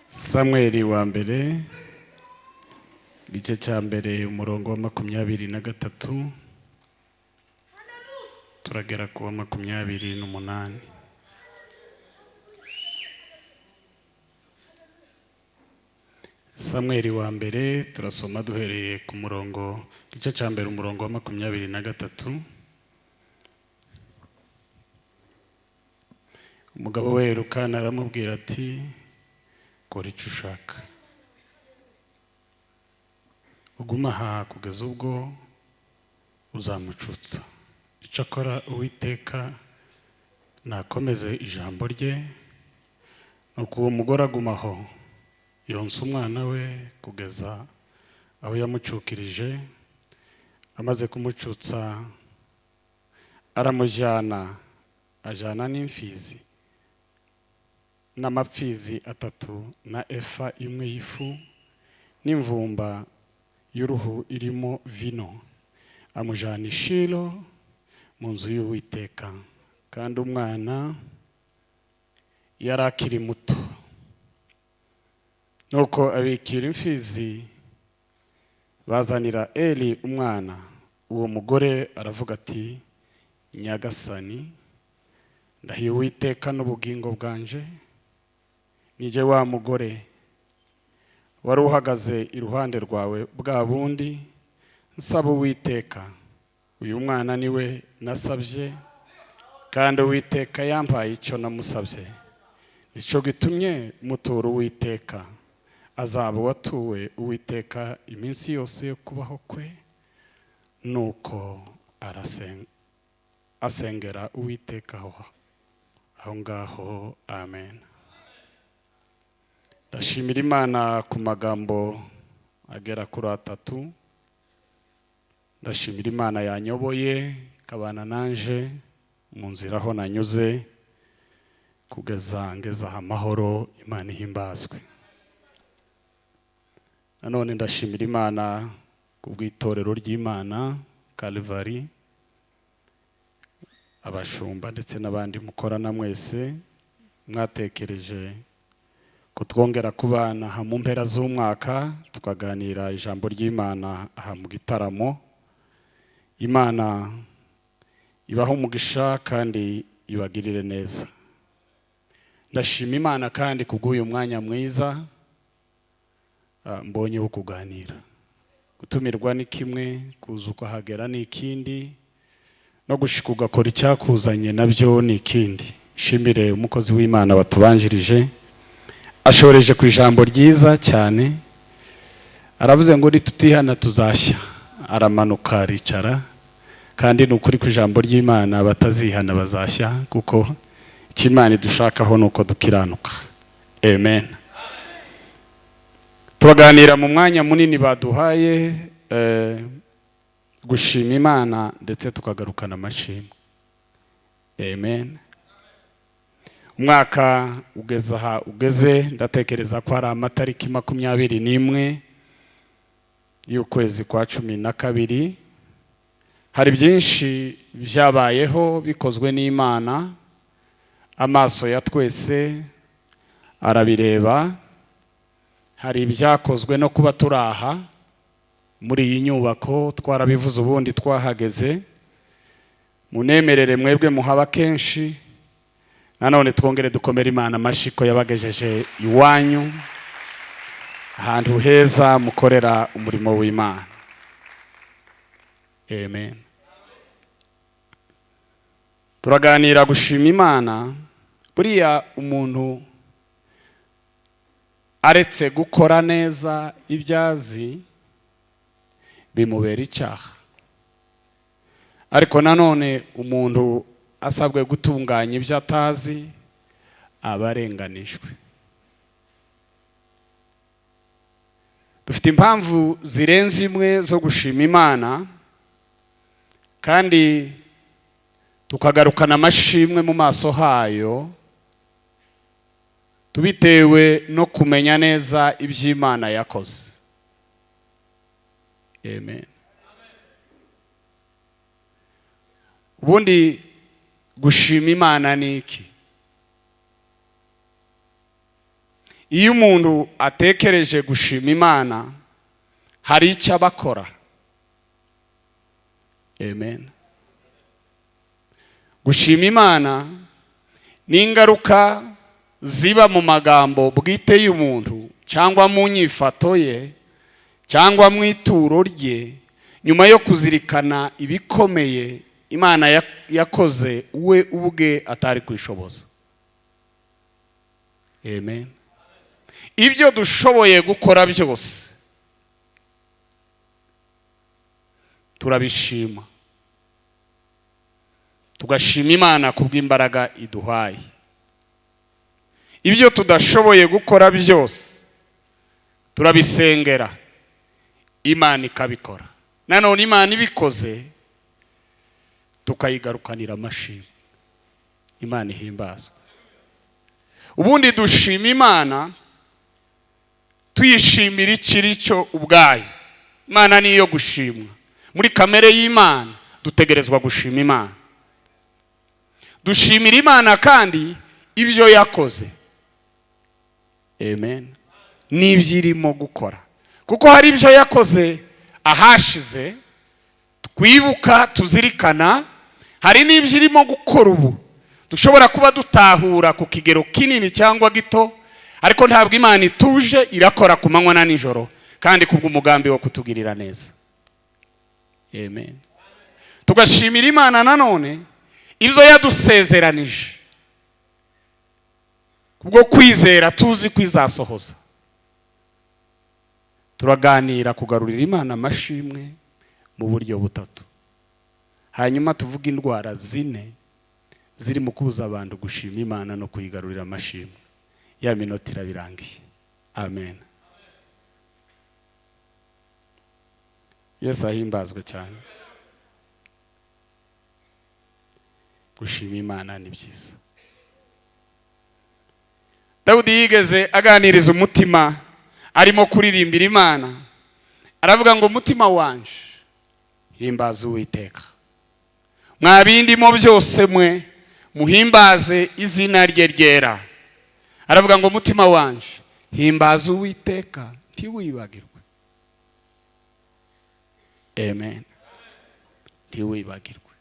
Samweli wa mbere igice cya mbere umurongo wa 23 turagera ku wa 28. Samweli wa mbere turasoma duhereye ku murongo igice cya mbere umurongo wa 23. Umugabo we Elukana aramubwira ati kora icyo ushaka, uguma aha kugeza ubwo uzamucutsa. Icyo akora Uwiteka nakomeze ijambo rye, nuko uwo mugore agumaho yonsa umwana we kugeza aho yamucukirije. Amaze kumucutsa aramujyana, ajyana n'imfizi n'amapfizi 3 na efa imwe y'ifu n'imvumba y'uruhu irimo vino, amujyana i Shilo mu nzu y'Uwiteka. Kandi umwana yari akiri muto. Nuko abikira imfizi bazanira Eli umwana. Uwo mugore aravuga ati, Nyagasani, ndahiye Uwiteka n'ubugingo bwanje, nije wa mugore wari uhagaze iruhande rwawe bwa bundi nsaba Uwiteka. Uyu mwana niwe nasabye, kandi Uwiteka yampaye icyo namusabye. Nicyo gitumye mutura Uwiteka. Azaba watuwe Uwiteka iminsi yose yo kubaho kwe. Nuko asengera Uwiteka aho ngaho. Amen. Ndashimira Imana ku magambo agera kuri 3. Ndashimira Imana yanyoboye kabana nanje mu nzira aho nanyuze kugeza ngeza amahoro. Imana ihimbazwe. Nanone ndashimira Imana ku bw'itorero ry'Imana Calvary, abashumba ndetse n'abandi mukorana mwese mwatekereje kutwongera kubana aha mu mpera z'umwaka tukaganira ijambo ry'Imana aha mu gitaramo. Imana ibaho umugisha kandi ibagirire neza. Ndashima Imana kandi kubw'uyu mwanya mwiza mbonye wo kuganira. Gutumirwa ni kimwe, kuza ukahagera ni ikindi, no gushika ugakora icyakuzanye nabyo ni ikindi. Shimire umukozi w'Imana watubanjirije, ashoreje ku ijambo ryiza cyane. Aravuze ngo nitutihana tuzashya. Aramanuka aricara, kandi ni ukuri ku ijambo ry'Imana batazihana bazashya, kuko icyo Imana idushakaho ni uko dukiranuka. Amen. Turaganira mu mwanya munini baduhaye gushima Imana ndetse tukagarukana amashimwe. Amen. Umwaka ugeze aha ugeze, ndatekereza ko hari amatariki 21 y'ukwezi kwa 12. Hari byinshi byabayeho bikozwe n'Imana, amaso ya twese arabireba. Hari ibyakozwe no kuba turaha muri iyi nyubako, twarabivuze ubundi twahageze. Munemerere mwebwe muhaba kenshi. Nanone twongere dukomera Imana amashiko yabagejeje iwanyu, ahantu heza mukorera umurimo w'Imana. Amen. Turaganira gushima Imana. Buriya umuntu aretse gukora neza ibyazi bimubera icyaha, ariko nanone umuntu asabwe gutunganya ibyo atazi aba arenganijwe. Dufite impamvu zirenze imwe zo gushima Imana, kandi tukagarukana amashimwe mu maso hayo, tubitewe no kumenya neza iby'Imana yakoze. Amen. Ubundi gushima Imana ni iki? iyo umuntu atekereje gushima Imana hari icyo abakora. Amen. Gushima Imana ni ingaruka ziba mu magambo bwite y'umuntu cyangwa mu nyifato ye cyangwa mu ituro rye nyuma yo kuzirikana ibikomeye Imana yakoze we ubwe atari kwishoboza. Amen. Ibyo dushoboye gukora byose turabishima, tugashima Imana kubw'imbaraga iduhaye. Ibyo tudashoboye gukora byose turabisengera, Imana ikabikora. Nanone Imana ibikoze tukayigarukanira amashimwe. Imana ihimbazwe. Ubundi dushima Imana tuyishimira ikiri cyo ubwayo. Imana niyo gushimwa. Muri kamere y'Imana dutegerezwa gushima Imana. Dushimira Imana kandi ibyo yakoze. Amen. N'ibyo irimo gukora. Kuko hari ibyo yakoze ahashize twibuka tuzirikana, hari n'ibyo irimo gukora ubu dushobora kuba dutahura ku kigero kinini cyangwa gito, ariko ntabwo Imana ituje, irakora ku manywa na nijoro kandi kubw'umugambi wo kutugirira neza. Amen. Tugashimira Imana nanone ibyo yadusezeranije kubwo kwizera tuzi kwizasohoza. Turaganira kugarurira Imana amashimwe mu buryo butatu. Hanyuma tuvuga indwara 4 ziri mu kubuza abantu gushima Imana no kuyigarurira amashimwe. Ya minota irabirangiye. Amen. Yesu ahimbazwe cyane. Gushima Imana ni byiza. Dawudi yigeze aganiriza umutima arimo kuririmbira Imana, aravuga ngo umutima wanje himbaza Uwiteka, mwabindimo byose mwe muhimbaze izina rye ryera. Aravuga ngo umutima wanje himbaza Uwiteka ntiwibagirwe. Amen. Ntiwibagirwe.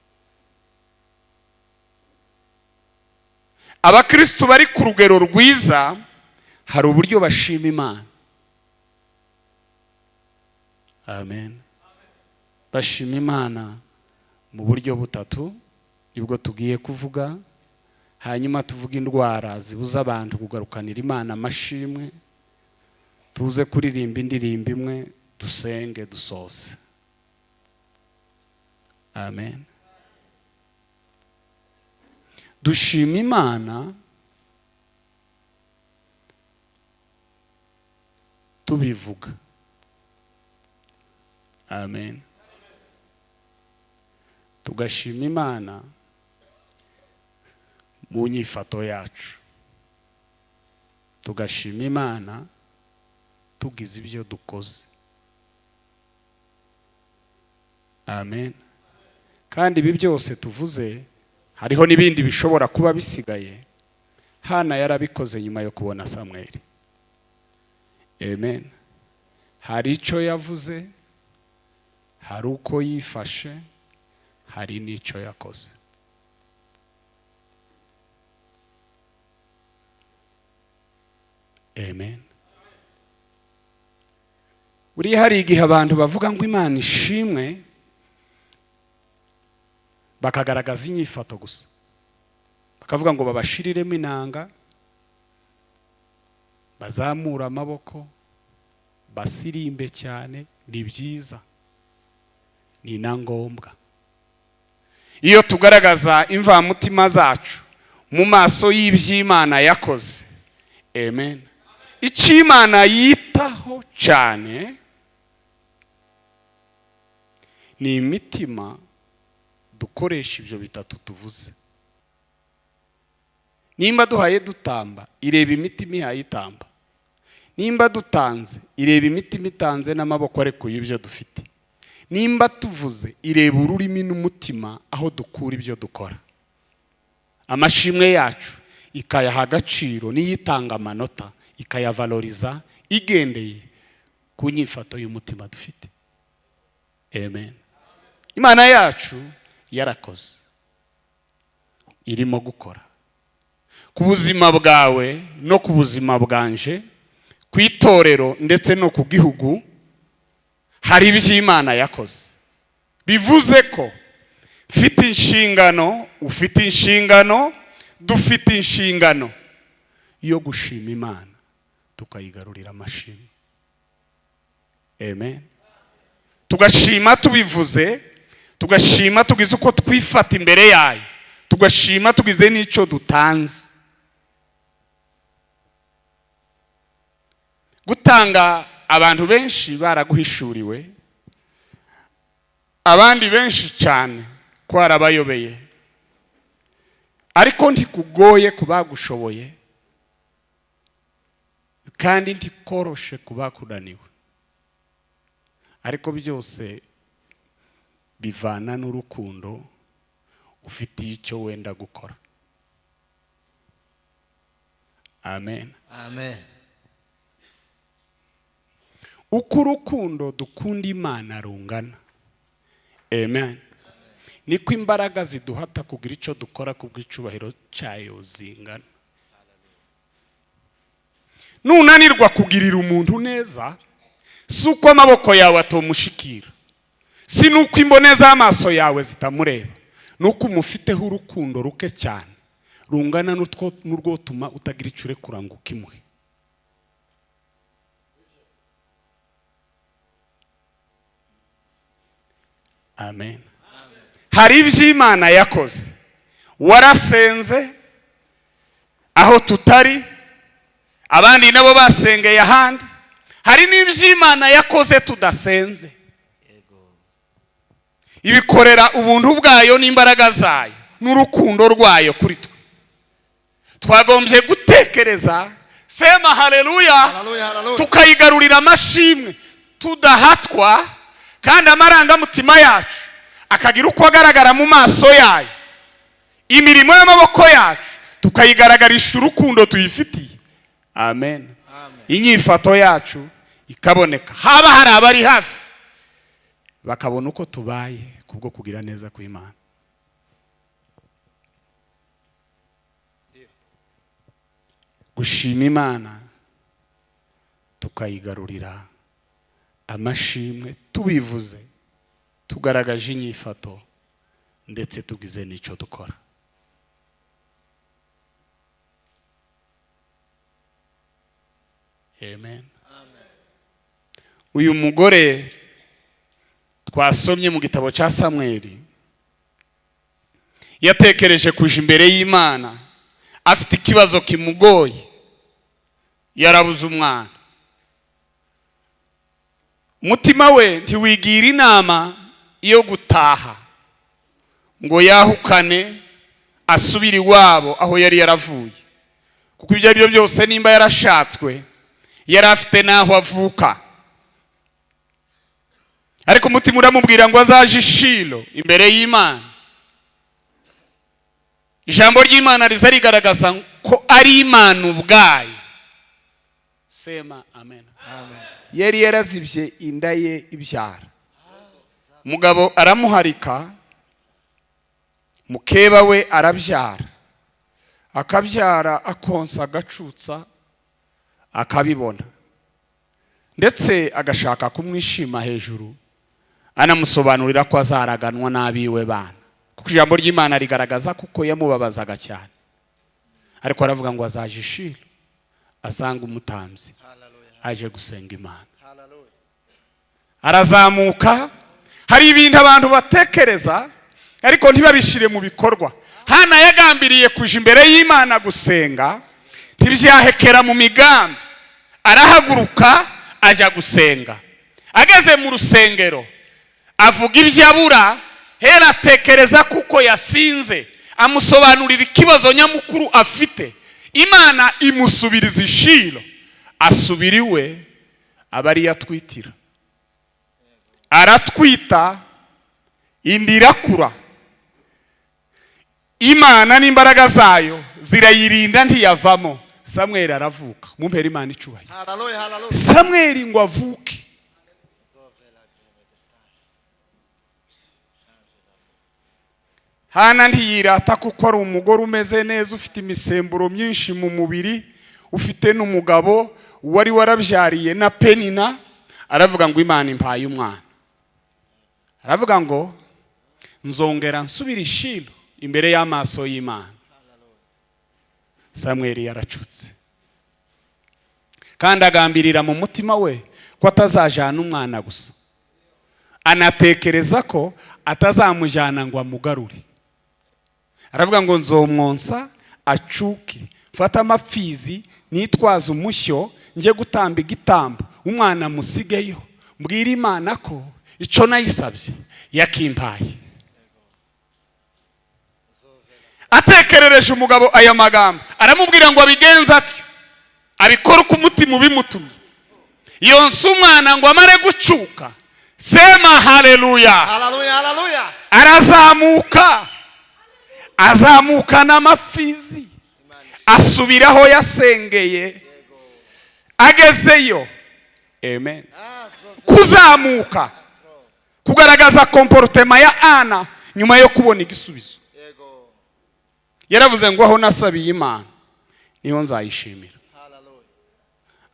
Abakristo bari ku rugero rwiza hari uburyo bashima Imana. Amen. Bashima Imana mu buryo butatu nibwo tugiye kuvuga. Hanyuma tuvuga indwara zibuza abantu kugarukanira Imana amashimwe, tuze kuririmba indirimbo imwe, dusenge dusoze. Amen. Dushima Imana tubivuga. Amen. Tugashima Imana mu nyifato yacu. Tugashima Imana tugize ibyo dukoze. Amen. Kandi ibi byose tuvuze hariho n'ibindi bishobora kuba bisigaye. Hana yarabikoze nyuma yo kubona Samweli. Amen. Hari icyo yavuze, hari uko yifashe, hari n'icyo yakoze. Amen. Uri hari igihe abantu bavuga ngo Imana ishimwe bakagaragaza inyifato gusa, bakavuga ngo babashiriremo inanga, bazamura amaboko, basirimbe cyane. Ni byiza, ni na ngombwa. Iyo tugaragaza imvamutima zacu mu maso y'iby'Imana yakoze, amen, icyo Imana yitaho cyane ni imitima dukoresha ibyo bitatu tuvuze. Nimba duhaye dutamba, ireba imitima ihaye itamba. Nimba dutanze, ireba imitima itanze n'amaboko arekuye ibyo dufite. Nimba tuvuze, ireba ururimi n'umutima aho dukura ibyo dukora. Amashimwe yacu ikayaha agaciro, niyitanga amanota ikayavaloriza igendeye ku nyifato y'umutima dufite. Amen. Imana yacu yarakoze, irimo gukora ku buzima bwawe no ku buzima bwanje, ku itorero ndetse no ku gihugu. Hari ibyo Imana yakoze, bivuze ko mfite inshingano, ufite inshingano, dufite inshingano yo gushima Imana tukayigarurira amashimwe. Amen. Tugashima tubivuze, tugashima tugize uko twifata imbere yayo, tugashima tugize n'icyo dutanze. Gutanga, abantu benshi baraguhishuriwe, abandi benshi cyane kwarabayobeye, ariko ntikugoye kubagushoboye kandi ntikoroshe kubakunaniwe, ariko byose bivana n'urukundo ufitiye icyo wenda gukora. Amen. Amen. Uko urukundo dukunda Imana rungana, amen, niko imbaraga ziduhata kugira icyo dukora kubw'icubahiro cyayo zingana. Nunanirwa kugirira umuntu neza, si uko amaboko yawe atomushikira, si nuko imbone z'amaso yawe zitamureba, nuko umufiteho urukundo ruke cyane rungana n'urwotuma utagira icyo urekura ngo ukimuhe. Amen. Hari ibyo Imana yakoze, warasenze aho tutari, abandi nabo basengeye ahandi. Hari n'ibyo Imana yakoze tudasenze, ibikorera ubuntu bwayo n'imbaraga zayo n'urukundo rwayo kuri twe. Twagombye gutekereza, sema haleluya, tukayigarurira amashimwe tudahatwa, kandi amarangamutima yacu akagira uko agaragara mu maso yayo. Imirimo y'amaboko yacu tukayigaragarisha urukundo tuyifitiye. Amen. Inyifato yacu ikaboneka, haba hari abari hafi bakabona uko tubaye kubwo kugira neza kw'Imana. Gushima Imana tukayigarurira amashimwe tubivuze, tugaragaje inyifato ndetse tugize n'icyo dukora. Amen. Uyu mugore twasomye mu gitabo cya Samweli yatekereje kuja imbere y'Imana, afite ikibazo kimugoye, yarabuze umwana. Umutima we ntiwigira inama iyo gutaha ngo yahukane asubire iwabo aho yari yaravuye, kuko ibyo ari byo byose nimba yarashatswe yari afite n'aho avuka. Ariko umutima uramubwira ngo azaje i Shilo imbere y'Imana. Ijambo ry'Imana riza rigaragaza ko ari Imana ubwayo. Sema amen. Amen. Yari yarazibye inda ye ibyara, umugabo aramuharika, mukeba we arabyara, akabyara akonsa agacutsa akabibona, ndetse agashaka kumwishima hejuru, anamusobanurira ko azaraganwa n'abiwe bana, kuko ijambo ry'Imana rigaragaza kuko yamubabazaga cyane. Ariko aravuga ngo azaje i Shilo asanga umutambyi aje gusenga Imana. Arazamuka. Hari ibintu abantu batekereza ariko ntibabishire mu bikorwa. Hana yagambiriye kuja imbere y'Imana gusenga, ntibyahekera mu migambi. Arahaguruka aja gusenga. Ageze mu rusengero avuga ibyo abura, hera atekereza kuko yasinze, amusobanurira ikibazo nyamukuru afite. Imana imusubiriza i Shilo, asubira iwe abari yatwitira. Aratwita, indi irakura. Imana n'imbaraga zayo zirayirinda ntiyavamo, Samweli aravuka. Mumpera Imana icubahiro. Hallelujah, hallelujah. Samweli ngo avuke. Hana ntiyirata kuko ari umugore umeze neza, ufite imisemburo myinshi mu mubiri, ufite n'umugabo wari warabyariye na Penina. Aravuga ngo Imana impaye umwana. Aravuga ngo nzongera nsubira ishilo imbere y'amaso y'Imana. Samweli yaracutse kandi agambirira mu mutima we ko atazajana umwana gusa, anatekereza ko atazamujana ngo amugarure. Aravuga ngo nzomwonsa acuke, mfata amapfizi nitwaza umushyo nje gutamba igitambo, umwana musigeyo, mbwira Imana ko ico nayisabye yakimpaye. Atekerereje umugabo aya magambo, aramubwira ngo abigenza atyo, abikora uko umutima ubimutumye. Yonsa umwana ngo amare gucuka. Sema haleluya. Hallelujah, hallelujah. Arazamuka, azamukana amapfizi, asubiraho yasengeye, agezeyo. Amen. Kuzamuka kugaragaza komportema ya Ana nyuma yo kubona igisubizo. Yaravuze ngo aho nasabiye Imana niho nzayishimira.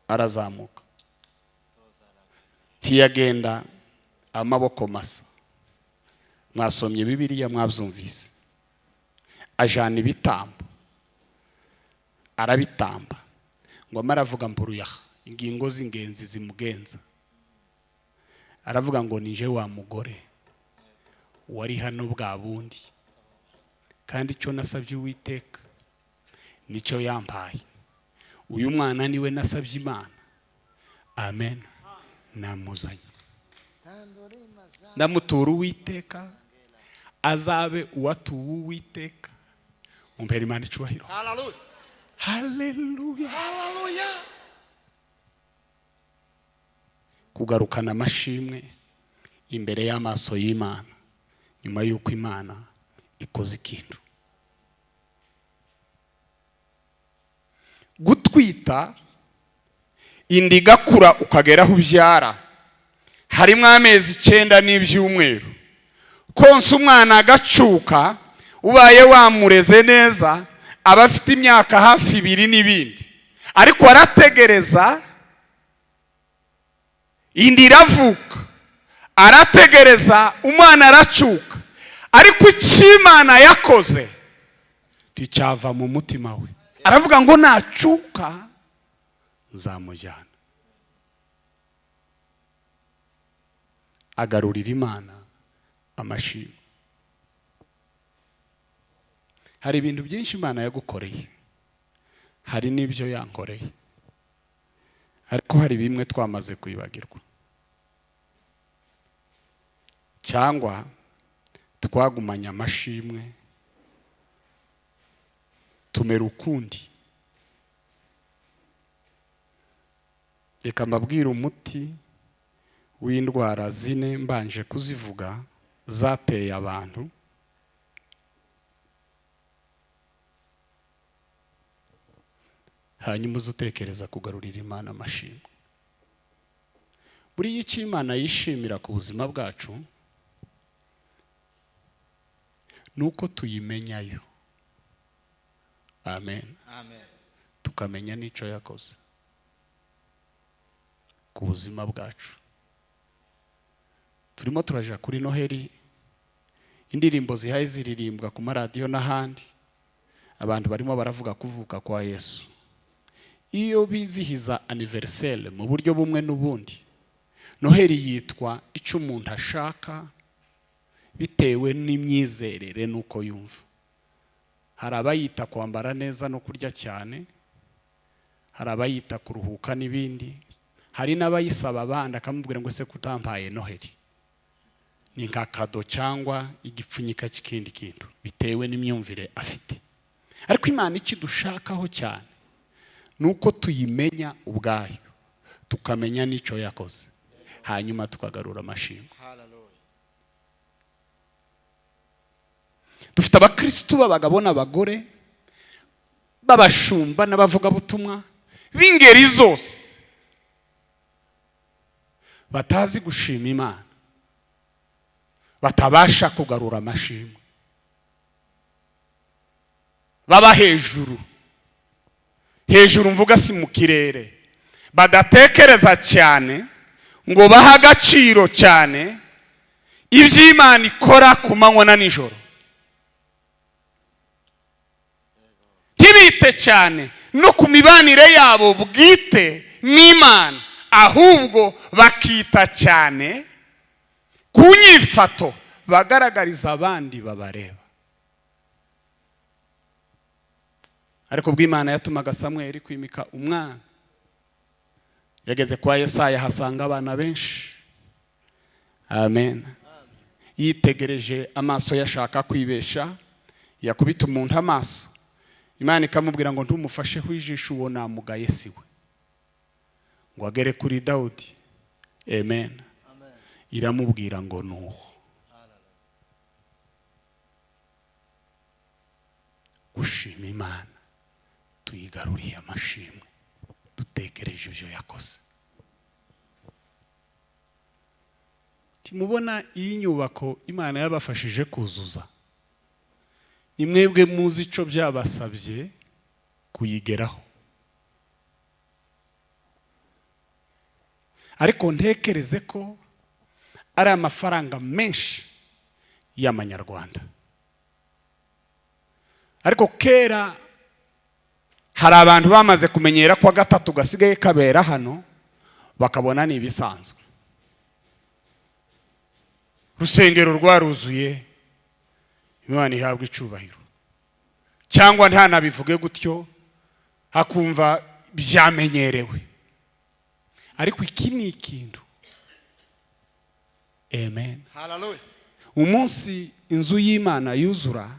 Arazamuka, ntiyagenda amaboko masa. Mwasomye Bibiliya mwabyumvise. Ajana ibitambo, arabitamba ngo amaravuga mburuya ingingo z'ingenzi zimugenza. Aravuga ngo nije wa mugore wari hano bwa bundi, kandi icyo nasabye Uwiteka nicyo yampaye. Uyu mwana niwe nasabye Imana. Amen. Namuzanye, ndamutura Uwiteka, azabe uwatuwe Uwiteka. Mumpera Imana icubahiro. Hallelujah. Hallelujah. Hallelujah. Kugarukana amashimwe imbere y'amaso y'Imana nyuma y'uko Imana ikoze ikintu. Gutwita indi gakura ukageraho ubyara, harimo amezi 9 n'ibyumweru. Konsa umwana agacuka, ubaye wamureze neza, abafite imyaka hafi 2 n'ibindi. Ariko arategereza, indi iravuka, arategereza, umwana aracuka. Ariko Imana yakoze ticava mu mutima we. Aravuga ngo nacuka nzamujyana. Agarurira Imana amashimwe. Hari ibintu byinshi Imana yagukoreye, hari n'ibyo yankoreye, ariko hari bimwe twamaze kwibagirwa, cyangwa twagumanya amashimwe tumera ukundi. Reka mbabwire umuti w'indwara 4 mbanje kuzivuga zateye abantu. Hanyuma uzutekereza kugarurira Imana amashimwe. Buri icyo Imana yishimira ku buzima bwacu nuko tuyimenyayo. Amen. Amen. Tukamenya n'icyo yakoze ku buzima bwacu. Turimo turaja kuri Noheli, indirimbo zihaye ziririmbwa ku maradiyo n'ahandi, abantu barimo baravuga kuvuka kwa Yesu. Iyo bizihiza anniversaire mu buryo bumwe n'ubundi, Noheli yitwa icyo umuntu ashaka bitewe n'imyizerere nuko yumva. Hari abayita kwambara neza no kurya cyane, hari abayita kuruhuka n'ibindi, hari n'abayisaba abandi akamubwira ngo se kutampaye Noheli. Ni nka kado cyangwa igipfunyika cy'ikindi kintu bitewe n'imyumvire afite. Ariko Imana ikidushakaho cyane nuko tuyimenya ubwayo, tukamenya n'icyo yakoze, hanyuma tukagarura amashimwe. Dufite abakristo b'abagabo n'abagore babashumba n'abavuga butumwa b'ingeri zose batazi gushima Imana, batabasha kugarura amashimwe, baba hejuru mvuga si mu kirere, badatekereza cyane ngo baha agaciro cyane iby'Imana ikora ku manywa na nijoro, ntibite cyane no ku mibanire yabo bwite n'Imana, ahubwo bakita cyane ku nyifato bagaragariza abandi babareba. Ariko bw'Imana yatumaga Samweli kwimika umwana, yageze kwa Yesaya hasanga abana benshi. Amen. Yitegereje amaso yashaka kwibesha, yakubita umuntu amaso, Imana ikamubwira ngo ntumufasheho ijisho uwo namugaye siwe, ngo agere kuri Dawudi. Amen. Iramubwira ngo nuho. Gushima Imana tuyigaruriye amashimwe dutekereje ibyo yakoze. Timubona iyi nyubako Imana yabafashije kuzuza, nimwebwe muzi ico byabasabye kuyigeraho. Ariko ntekereze ko ari amafaranga menshi y'amanyarwanda. Ariko kera hari abantu bamaze kumenyera kwa gatatu gasigaye kabera hano, bakabona ni ibisanzwe. Rusengero rwaruzuye, Imana ihabwa icubahiro. Cyangwa ntanabivuge gutyo, hakumva byamenyerewe. Ariko iki ni ikintu. Amen. Hallelujah. Umunsi inzu y'Imana yuzura,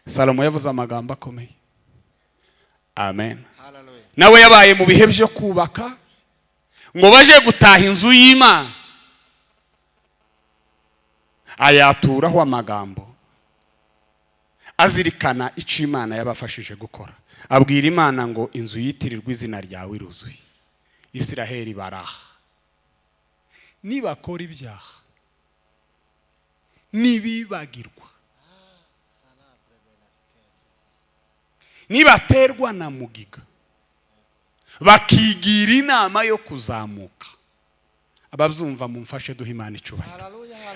Salomo yavuze amagambo akomeye. Amen. Hallelujah. Nawe yabaye mu bihe byo kubaka ngo baje gutaha inzu y'Imana, ayaturaho amagambo azirikana icyo Imana yabafashije gukora. Abwira Imana ngo inzu yitirirwa izina ryawe iruzuye, Isiraheli baraha, nibakora ibyaha nibibagirwa, nibaterwa na mugiga bakigira inama yo kuzamuka, ababyumva mumfashe duha Imana icubahiro,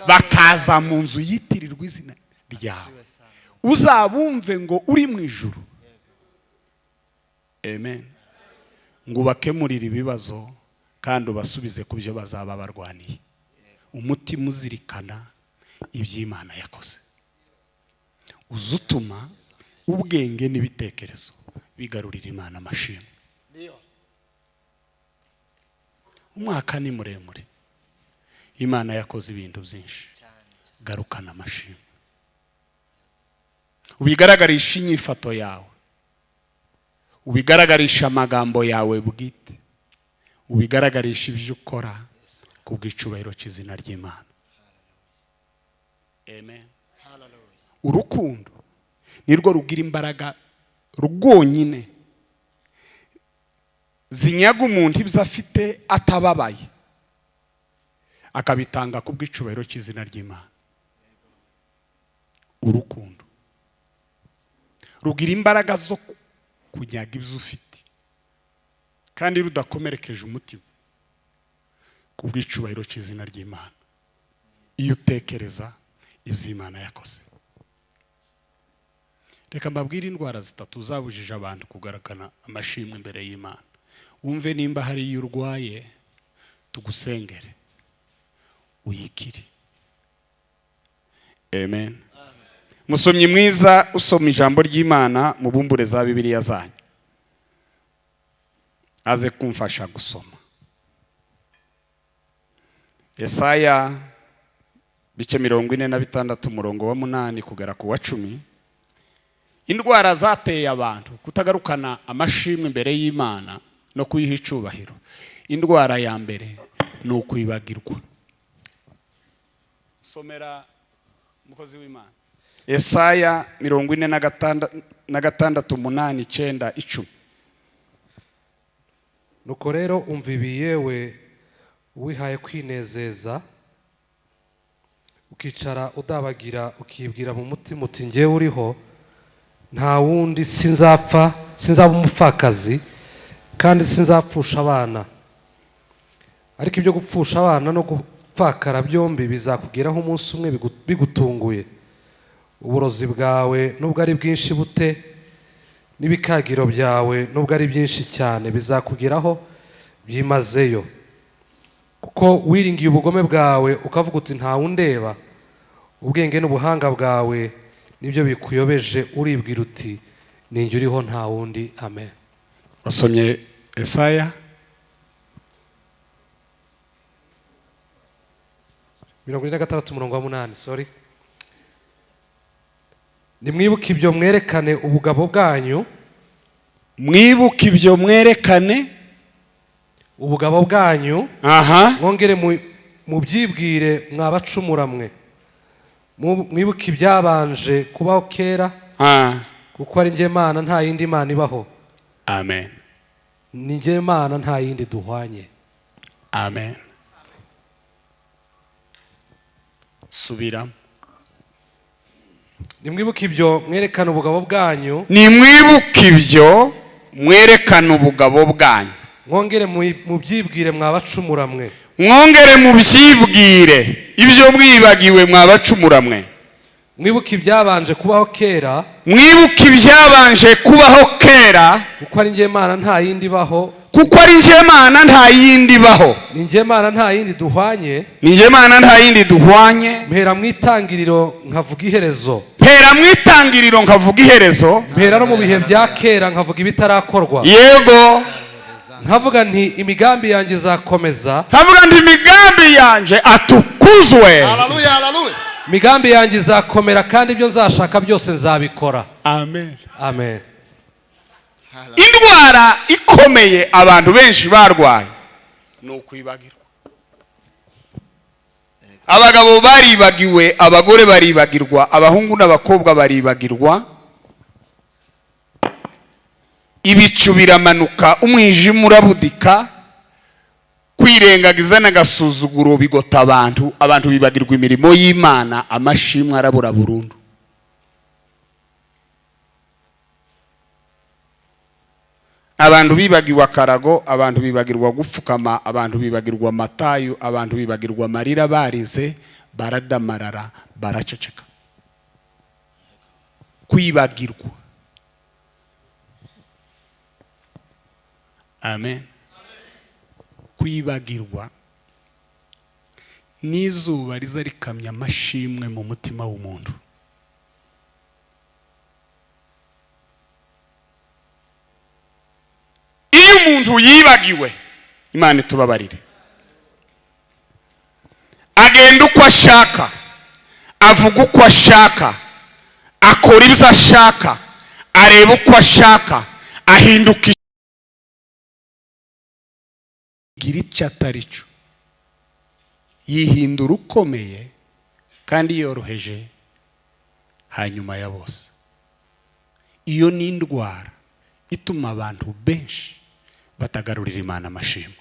bakaza mu nzu yitirirwa izina ryawe, uzabumve ngo uri mu ijuru. Amen. Ngo bakemurire ibibazo kandi ubasubize ku byo bazaba barwaniye, umutima uzirikana iby'Imana yakoze, uzutuma ubwenge n'ibitekerezo bigarurira Imana amashimwe. Umwaka ni muremure, Imana yakoze ibintu byinshi, garukana amashimwe, ubigaragarisha inyifato yawe, ubigaragarisha amagambo yawe bwite, ubigaragarisha ibyo ukora ku bw'icubahiro cy'izina ry'Imana. Amen. Urukundo nirwo rugira imbaraga rwonyine zinyaga umuntu ibyo afite atababaye, akabitanga ku bw'icubahiro cy'izina ry'Imana. Urukundo rugira imbaraga zo kunyaga ibyo ufite kandi rudakomerekeje umutima ku bw'icubahiro cy'izina ry'Imana, iyo utekereza iby'Imana yakoze. Reka mbabwire indwara zitatu zabujije abantu kugaragana amashimwe imbere y'Imana. Wumve nimba hari iyo urwaye, tugusengere uyikiri. Amen. Musomyi mwiza usoma ijambo ry'Imana mu bumbure za Bibiliya zanyu, aze kumfasha gusoma Yesaya bice 46 umurongo wa 8 kugera ku wa 10. Indwara zateye abantu kutagarukana amashimwe imbere y'Imana no kuyiha icubahiro. Indwara ya mbere ni ukwibagirwa. Somera mukozi w'Imana Yesaya 46 na gatandatu, 8, 9, 10. nuko rero umva ibi yewe wihaye kwinezeza ukicara udabagira ukibwira mu mutima uti ngewe uriho nta wundi sinzaba umupfakazi kandi sinzapfusha abana, ariko ibyo gupfusha abana no gupfakara byombi bizakugeraho umunsi umwe bigutunguye. Uburozi bwawe nubwo ari bwinshi bute n'ibikagiro byawe nubwo ari byinshi cyane bizakugeraho byimazeyo, kuko wiringiye ubugome bwawe ukavuga uti nta wundeba. Ubwenge n'ubuhanga bwawe nibyo bikuyobeje uribwira uti ninjye uriho nta wundi. Amen. Wasomye Esaya 26:8. Sorry. Nimwibuke ibyo mwerekane ubugabo bwanyu. Mwibuke ibyo mwerekane ubugabo bwanyu. Mwongere mu byibwire mwabacumura mwe. Mwibuke ibyabanje kubaho kera. Kuko ari njye Mana nta yindi Mana ibaho. Amen. Ni njye Mana nta yindi duhwanye. Amen. Subira. Nimwibuke ibyo mwerekana ubugabo bwanyu. Nimwibuke ibyo mwerekana ubugabo bwanyu. Mwongere mu byibwire mwabacumura mwe. Mwongere mu byibwire ibyo mwibagiwe mwabacumura mwe. Mwibuke ibyabanje kubaho kera. Mwibuke ibyabanje kubaho kera. Kuko ari njye Mana nta yindi ibaho. Kuko ari njye Mana nta yindi ibaho. Ni njye Mana nta yindi duhwanye. Ni njye Mana nta yindi duhwanye. Mpera mu itangiriro nkavuga iherezo. Mpera mu itangiriro nkavuga iherezo. Mpera no mu bihe bya kera nkavuga ibitarakorwa. Yego. Nkavuga nti imigambi yanjye izakomeza. Nkavuga nti imigambi yanjye atukuzwe. Haleluya, haleluya. Imigambi yanjye izakomera kandi ibyo nzashaka byose nzabikora. Amen. Amen. Indwara ikomeye abantu benshi barwaye ni ukwibagirwa. Abagabo baribagiwe, abagore baribagirwa, abahungu n'abakobwa baribagirwa. Ibicu biramanuka, umwijima urabudika, kwirengagiza n'agasuzuguro bigota abantu bibagirwa imirimo y'Imana, amashimwe arabura burundu. Abantu bibagirwa akarago, abantu bibagirwa gupfukama, abantu bibagirwa amatayo, abantu bibagirwa amarira barize, baradamarara, baraceceka. Kwibagirwa. Amen. Kwibagirwa n'izuba riza rikamya amashimwe mu mutima w'umuntu. Iyo umuntu yibagiwe, Imana itubabarire, agenda uko ashaka, avuga uko ashaka, akora ibyo ashaka, areba uko ashaka, ahinduka gira icyo atari cyo, yihindura ukomeye kandi yoroheje hanyuma ya bose. Iyo ni indwara ituma abantu benshi batagarurira Imana amashimwe.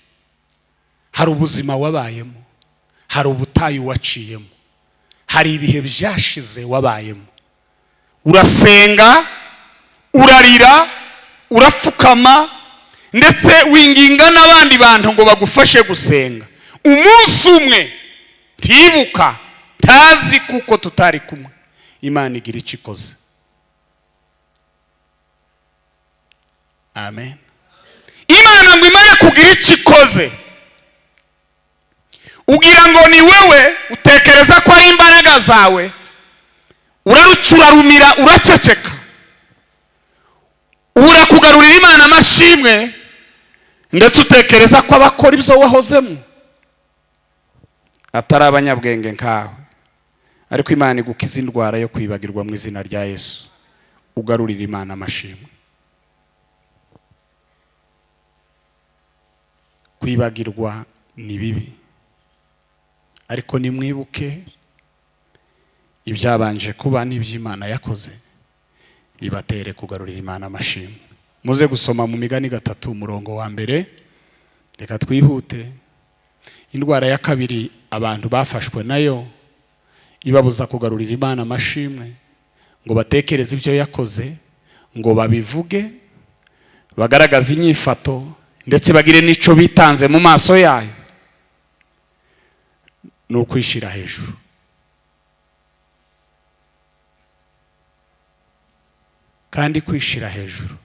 Hari ubuzima wabayemo, hari ubutayu waciyemo, hari ibihe byashize wabayemo, urasenga, urarira, urapfukama, ndetse winginga n'abandi bantu ngo bagufashe gusenga. Umunsi umwe ntibuka, ntazi kuko tutari kumwe, Imana igira icyo ikoze. Amen. Imana ngo imare kugira icyo ikoze, ugira ngo ni wewe utekereza ko ari imbaraga zawe, urarucurarumira, uraceceka, ubura kugarurira Imana amashimwe, ndetse utekereza ko abakora ibyo wahozemo atari abanyabwenge nkawe. Ariko Imana igukiza indwara yo kwibagirwa mu izina rya Yesu, ugarurira Imana amashimwe. Kwibagirwa ni bibi, ariko nimwibuke ibyabanje kuba n'iby'Imana yakoze, bibatere kugarurira Imana amashimwe. Muze gusoma mu Migani 3 umurongo wa mbere. Reka twihute. Indwara ya kabiri abantu bafashwe nayo ibabuza kugarurira Imana amashimwe, ngo batekereze ibyo yakoze, ngo babivuge, bagaragaza inyifato, ndetse bagire n'ico bitanze mu maso yayo, no kwishira hejuru. Kandi kwishira hejuru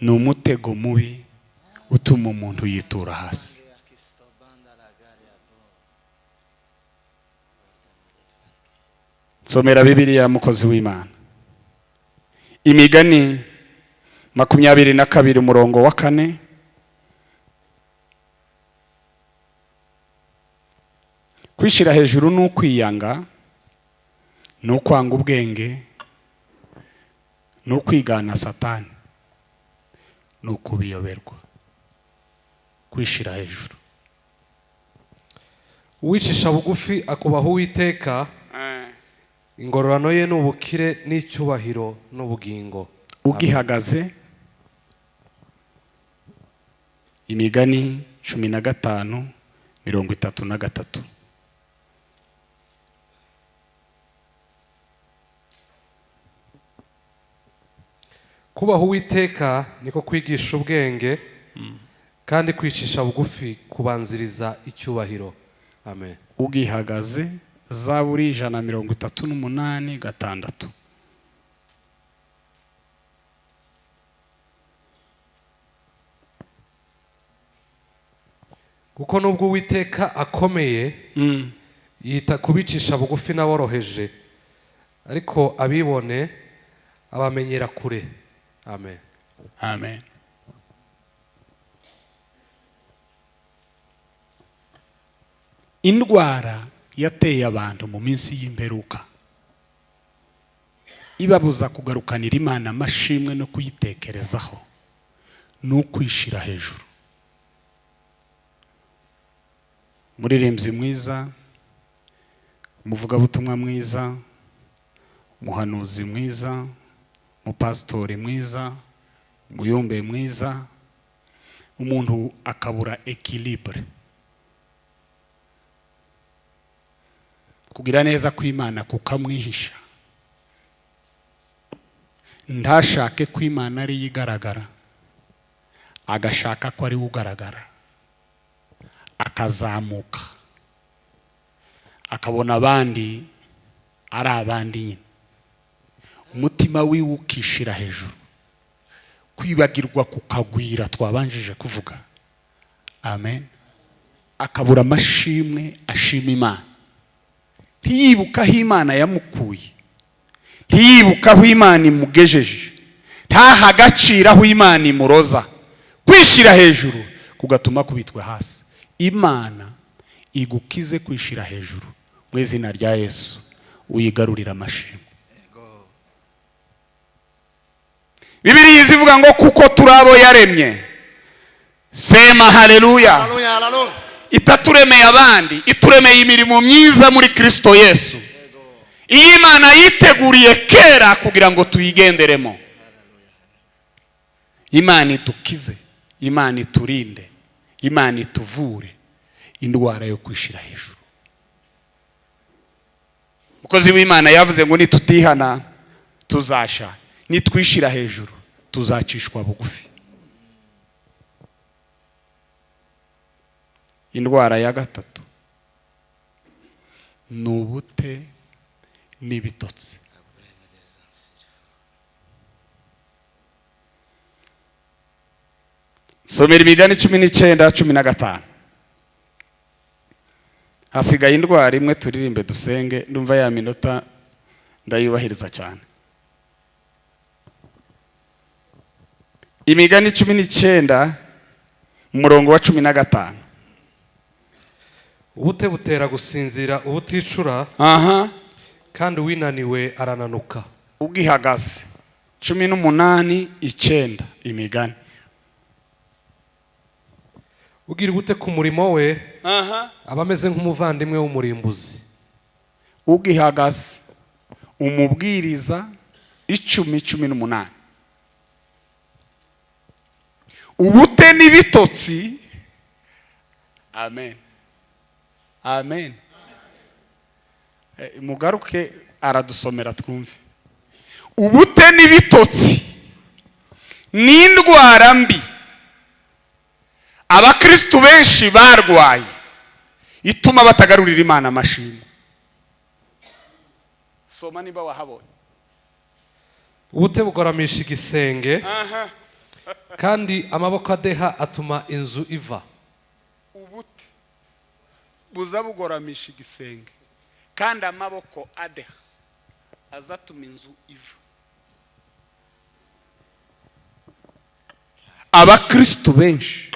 ni umutego mubi utuma umuntu yitura hasi. Somera Bibiliya mukozi w'Imana. Imigani 22 umurongo wa 4. Kwishira hejuru ni ukwiyanga, ni ukwanga ubwenge, ni ukwigana Satani, ni ukubiyoberwa. Kwishira hejuru. Uwicisha bugufi akubaha Uwiteka, ingororano ye n'ubukire n'icyubahiro n'ubugingo. Ugihagaze. Imigani 15:33. Kubaha Uwiteka niko kwigisha ubwenge, kandi kwicisha bugufi kubanziriza icyubahiro. Amen. Ugihagaze. Zaburi 138:6. Kuko nubwo Uwiteka akomeye, yita kubicisha bugufi n'aboroheje, ariko abibone abamenyera kure. Amen. Amen. Indwara yateye abantu mu minsi y'imperuka ibabuza kugarukanira Imana amashimwe no kuyitekerezaho, no kwishira hejuru. Muririmbyi mwiza, umuvugabutumwa mwiza, umuhanuzi mwiza, umupasitori mwiza, umuyumbe mwiza, umuntu akabura equilibre. Kugira neza kw'Imana kukamwihisha, ntashake kw'Imana ari yigaragara, agashaka ko ari ugaragara, akazamuka, akabona abandi ari abandi nyine. Umutima wiwe ukishira hejuru, kwibagirwa kukagwira twabanjije kuvuga. Amen. Akabura amashimwe ashima Imana, ntiyibuka aho Imana yamukuye, ntiyibuka aho Imana imugejeje, ntaha agaciro aho Imana imuroza. Kwishira hejuru kugatuma kubitwe hasi. Imana igukize kwishira hejuru mu izina rya Yesu, uyigarurira amashimwe. Bibiliya izivuga ngo kuko turabo yaremye. Sema haleluya. Haleluya, haleluya. Itaturemeye abandi, ituremeye imirimo myiza muri Kristo Yesu. Iyi Imana yiteguriye kera kugira ngo tuyigenderemo. Imana itukize, Imana iturinde, Imana ituvure indwara yo kwishira hejuru. Mukozi w'Imana yavuze ngo nitutihana tuzasha, nitwishira hejuru tuzacishwa bugufi. Indwara ya gatatu nubute n'ibitotsi. Somera Imigani 19:15. Hasigaye indwara imwe turirimbe dusenge, ndumva ya minota ndayubahiriza cyane. Imigani 19 umurongo wa 15. Ubute butera gusinzira ubuticura, kandi winaniwe arananuka. Ugihagaze 18:9 Imigani. Ugira gute ku murimo we, abameze nk'umuvandimwe w'umurimbuzi. Ugihagaze umubwiriza 10:18 ubute n'ibitotsi. Amen, amen. Mugaruke aradusomera twumve. Ubute n'ibitotsi n'indwara mbi abakristo benshi barwaye ituma batagarurira Imana amashimwe. Soma niba wahabonye. ubute bugoramisha igisenge kandi amaboko adeha atuma inzu iva. Ubute buza bugoramisha igisenge kandi amaboko adeha azatuma inzu iva. Abakristo benshi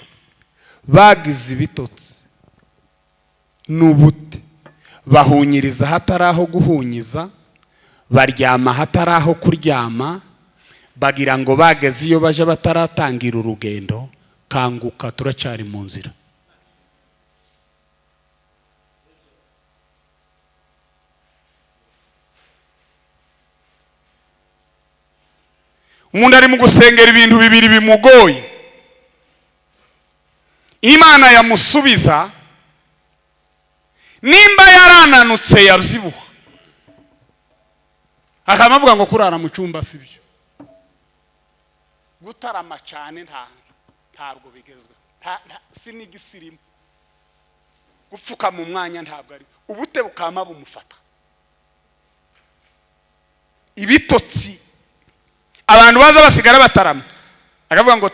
bagize ibitotsi n'ubute, bahunyiriza hataraho guhunyiza, baryama hataraho kuryama, bagira ngo bageze iyo baje bataratangira urugendo. Kanguka, turacyari mu nzira. Umuntu ari mu gusengera ibintu bibiri bimugoye, Imana yamusubiza. Nimba yarananutse yabyibuha, akamavuga ngo kurara mu cyumba sibyo, gutarama cyane ntabwo bigezwe, sinigisirimu, gupfuka mu mwanya ntabwo ari. Ubute bukama bumufata. Ibitotsi abantu baza basigara batarama, akavuga ngo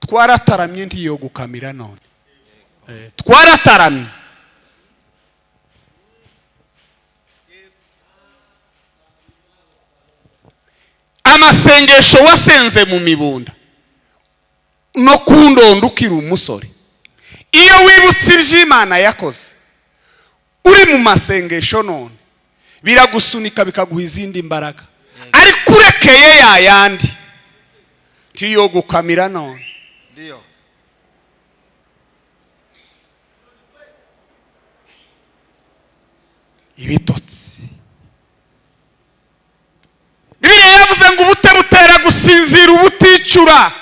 twaratamye ntiyo gukamira none. Twarataramye. Amasengesho wasenze mu mibunda no kundondo ukiri umusore, iyo wibutse iby'Imana yakoze uri mu masengesho none, biragusunika bikaguha izindi mbaraga. Ariko urekeye yayandi ntiyo gukamira none. Ndio. Ibitotsi. Bibiliya yavuze ngo ubute butera gusinzira ubuticura,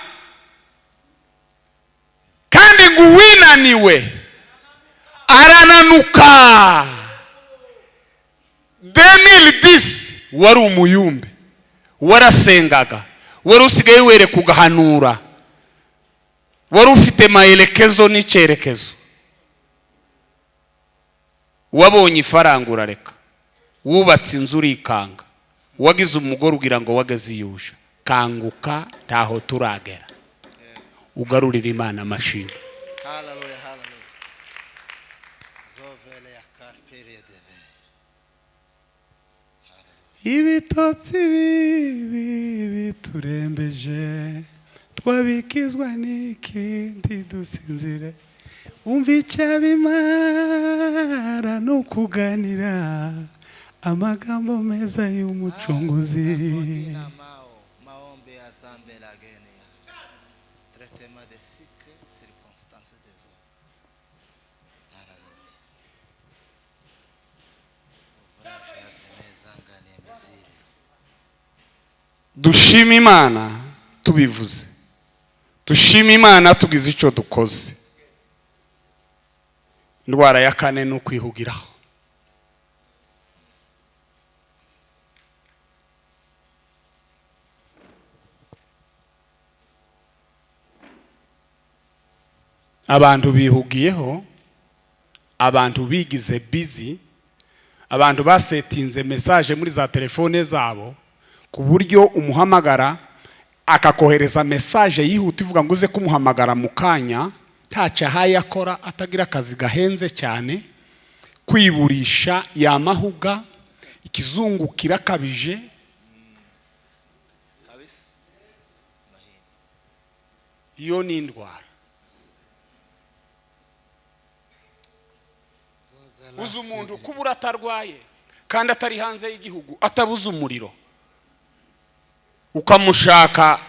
kandi ngo uwinaniwe arananuka. 2010 wari umuyumbe, warasengaga, wari usigaye wereka ugahanura, wari ufite maelekezo n'icyerekezo, wabonye ifaranga urareka, wubatse inzu urikanga, wagize umugore ugira ngo wageze iyuje. Kanguka, ntaho turagera. Ugarurira Imana amashimwe. Hallelujah, hallelujah. Zovele ya karpere deve. Ibitotsi bibi biturembeje, twabikizwa n'ikindi dusinzire. Umva icyabimara no kuganira amagambo meza y'umucunguzi. Maombi asambe la genia. Traitement de cycle, circonstances des hommes. Hallelujah. Ouvrage ya semezanga ni mesiri. Dushima Imana tubivuze. Dushima Imana tugize icyo dukoze. Indwara ya kane no kwihugiraho. Abantu bihugiyeho, abantu bigize busy, abantu basetinze message muri za telefone zabo ku buryo umuhamagara akakohereza message yihuta ivuga ngo uze kumuhamagara mu kanya, ntacyo ahaye akora, atagira akazi gahenze cyane, kwiburisha yamahuga, ikizungu kirakabije. Kabisa. Iyo ni indwara. Uzi umuntu kubura atarwaye kandi atari hanze y'igihugu, atabuze umuriro, ukamushaka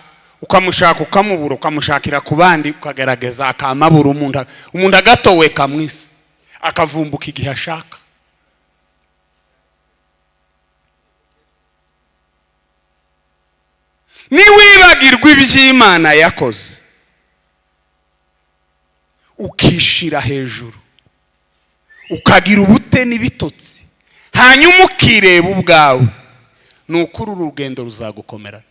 ukamubura, ukamushakira ku bandi, ukagerageza akamabura. Umuntu agatowe kamwisi akavumbuka igihe ashaka. niwibagirwa iby'Imana yakoze ukishira hejuru ukagira ubute n'ibitotsi hanyuma ukireba ubwawe, nukuri urugendo ruzagukomera.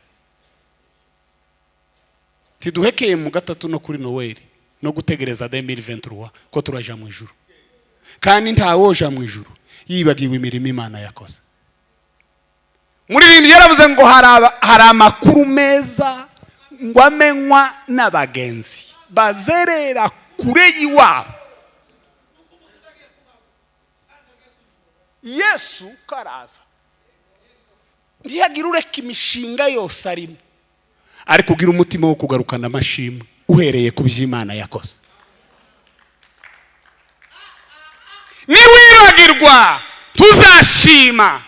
Tiduhekeye mu gatatu no kuri Noeli no gutegereza 2023 ko turaja mu ijuru, kandi ntawoja mu ijuru yibagiwe imirimo Imana yakoze. Muririmbyi yaravuze ngo hari amakuru meza ngo amenywa n'abagenzi bazerera kure y'iwabo. Yesu karaza ntiyagira ureka imishinga yose arimo, ari kugira umutima wo kugarukana amashimwe uhereye ku by'Imana yakoze. Niwibagirwa tuzashima,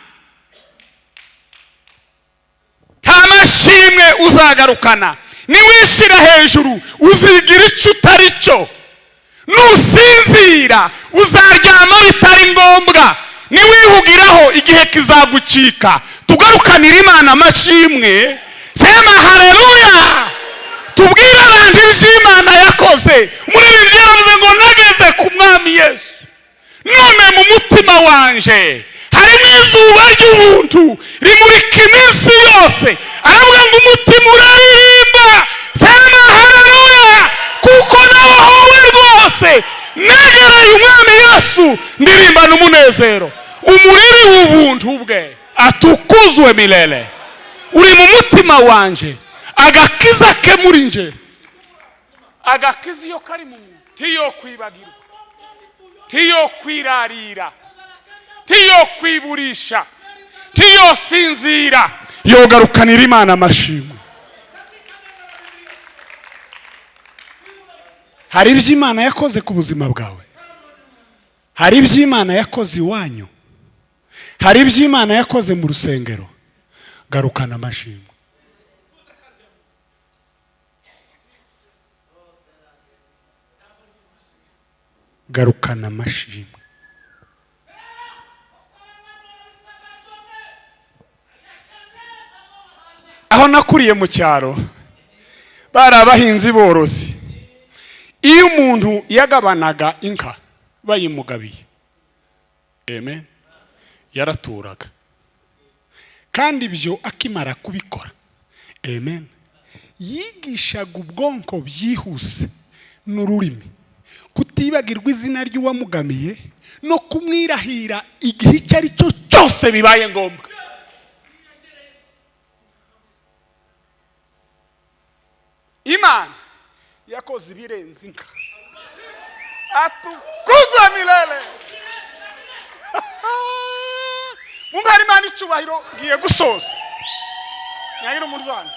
nta mashimwe uzagarukana. Niwishira hejuru uzigira icyo utari cyo, nusinzira uzaryama bitari ngombwa. Niwihugiraho igihe kizagucika. Tugarukanira Imana amashimwe. Sema haleluya, tubwire abantu iby'Imana yakoze. Umuririmbyi yaravuze ngo nageze ku Mwami Yesu, none mu mutima wanje harimo izuba ry'ubuntu rimurika iminsi yose. Aravuga ngo umutima uraririmba. Sema haleluya, kuko nawohowe rwose negereye Umwami Yesu ndirimba n'umunezero. Umuriri w'ubuntu bwe atukuzwe milele. Uri mu mutima wanje, agakiza ke muri nje. Agakiza iyo kari mu muntu tiyo kwibagirwa, tiyo kwirarira, tiyo kwiburisha, tiyo sinzira, yogarukanira Imana amashimwe. Hari iby'Imana yakoze ku buzima bwawe, hari iby'Imana yakoze iwanyu, hari iby'Imana yakoze mu rusengero. Garukana amashimwe. Garukana amashimwe. Aho nakuriye mu cyaro bari abahinzi borozi. Iyo umuntu yagabanaga inka bayimugabiye, amen, yaraturaga. Kandi ibyo akimara kubikora, amen, yigishaga ubwonko byihuse n'ururimi kutibagirwa izina ry'uwamugamiye no kumwirahira igihe icyo ari cyo cyose bibaye ngombwa. Imana yakoze ibirenze inka. Atukuzwe milele. Mumpari Imana icyubahiro, ngiye gusoza. Nyagiro murzana.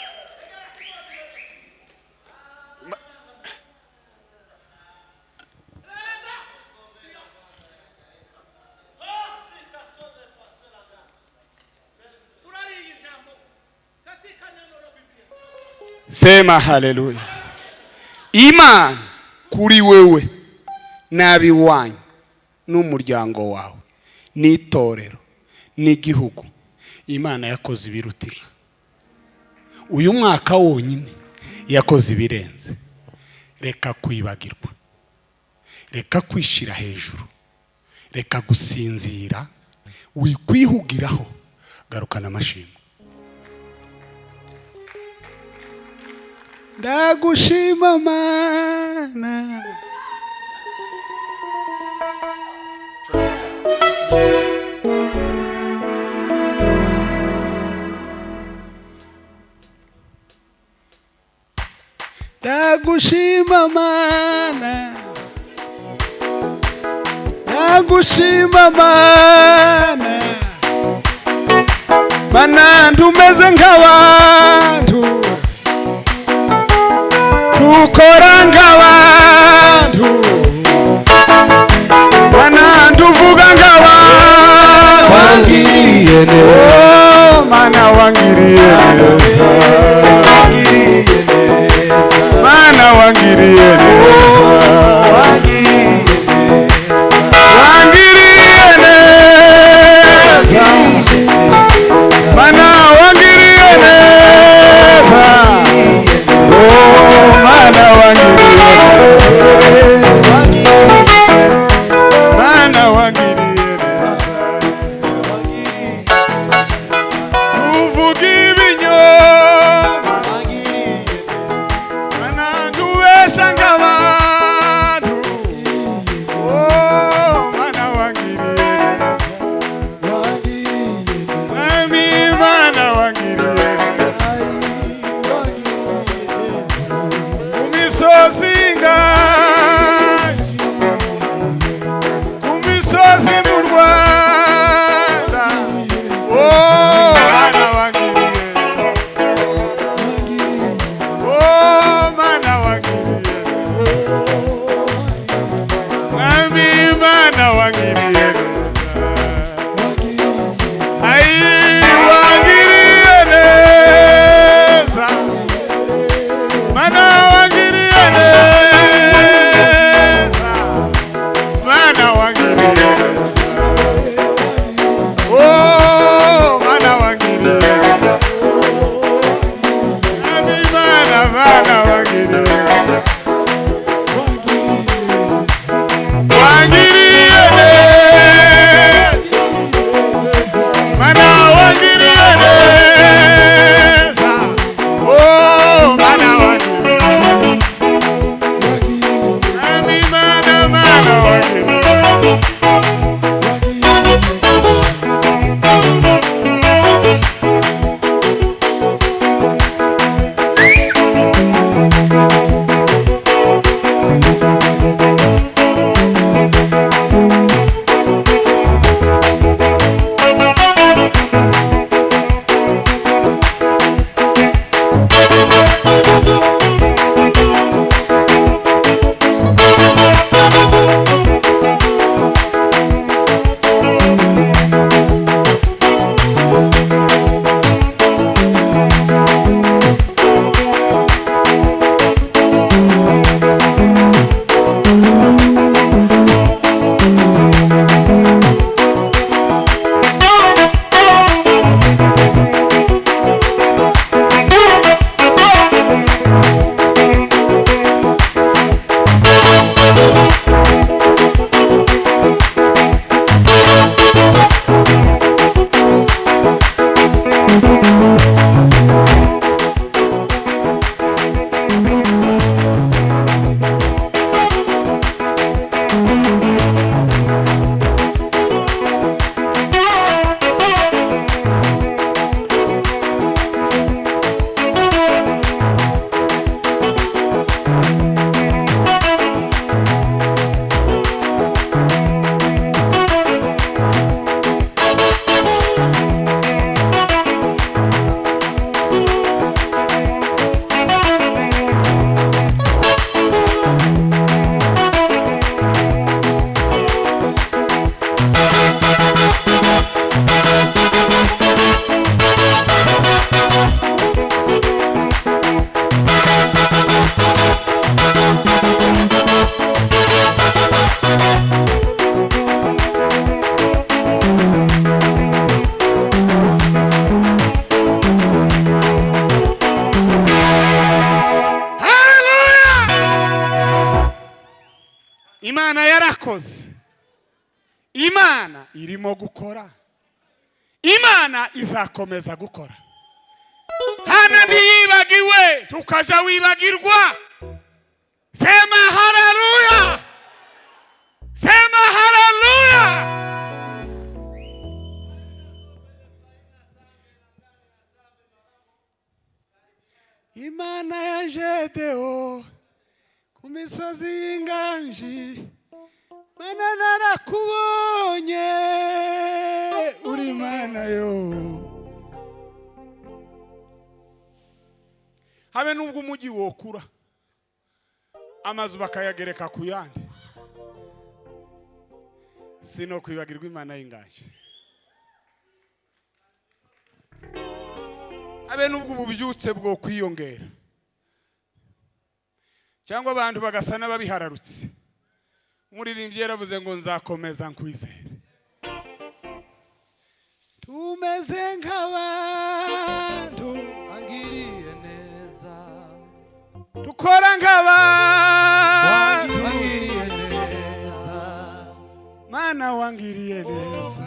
Sema haleluya. Imana kuri wewe n'abiwanyu n'umuryango wawe n'itorero n'igihugu, Imana yakoze ibirutika. Uyu mwaka wonyine yakoze ibirenze. Reka kwibagirwa, reka kwishira hejuru, reka gusinzira, wikwihugiraho. Garukana amashimwe. Ndagushima Mana, ndagushima Mana, ndagushima Mana. Mana ndumeze nk'abantu, ukora nk'abantu. Mana nduvuga nk'abantu. Wangiriye neza, Mana wangiriye neza, Mana wangiriye neza, wangiriye neza, Mana wangiriye neza. mana wangiriye wangiriye neza mana wangiriye neza oh mana wangiriye ami mana wangiriye Imana yarakoze. Imana irimo gukora. Imana izakomeza gukora. Hana ntiyibagiwe tukaja wibagirwa. Sema haleluya. Sema haleluya. Imana ya Jedeo ku misozi y'inganji mana narakubonye uri Imana yo. Habe nubwo umugi wokura amazu bakayagereka ku yandi sino kwibagirwa Imana y'inganji. Habe nubwo ububyutse bwo kwiyongera cyangwa abantu bagasana babihararutse umuririmbyi yaravuze ngo nzakomeza nkwizere. Tumeze nk'abantu angiriye neza dukora nk'abantu wangiriye neza mana wangiriye neza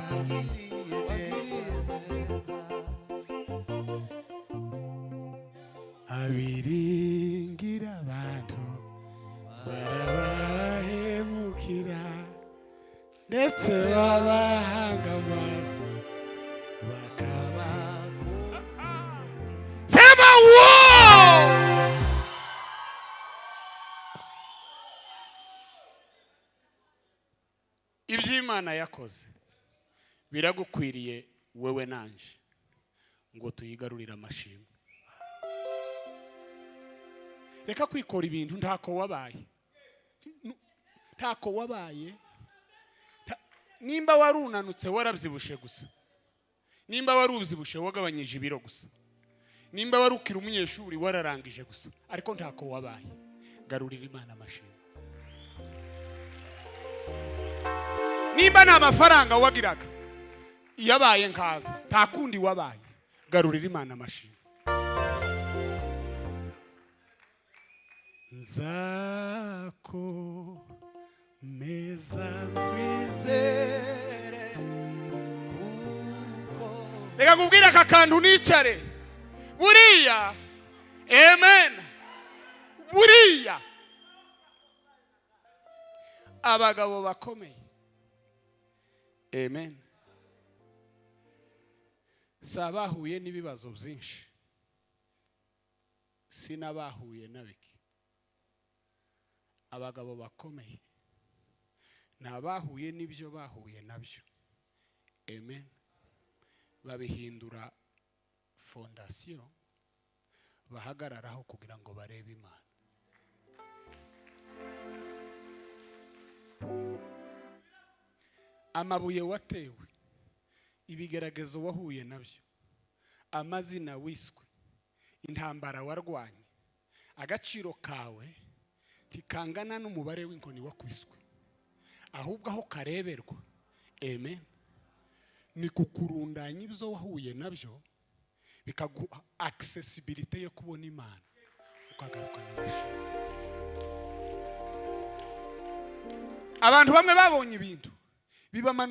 abiringira abantu barabahemukira ndetse babahanga amaso bakabakusiza. Sema wow! Iby'Imana yakoze biragukwiriye wewe nanje ngo tuyigarurire amashimwe. Reka kwikora ibintu ntako wabaye. Ntako wabaye. Nimba warunanutse warabyibushe gusa. Nimba warubyibushe wagabanyije ibiro gusa. Nimba warukira umunyeshuri wararangije gusa. Ariko ntako wabaye. Garurira Imana amashimwe. Nimba nta mafaranga wagiraga yabaye nkaza ntakundi wabaye. Garurira Imana amashimwe. nzakomeza nkwizere kuko reka kubwira aka kantu nicare buriya amen buriya abagabo bakomeye amen sabahuye n'ibibazo byinshi sinabahuye nabiki abagabo bakomeye nabahuye n'ibyo bahuye nabyo amen babihindura fondasiyo bahagararaho kugira ngo barebe Imana. Amabuye watewe, ibigeragezo wahuye nabyo, amazina wiswe, intambara warwanye, agaciro kawe tikangana n'umubare w'inkoni wakwiswe, ahubwo aho kareberwa amen ni kukurundanya ibyo wahuye nabyo bikaguha accessibility yo kubona Imana ukagaruka n'amashimwe. Abantu bamwe babonye ibintu biba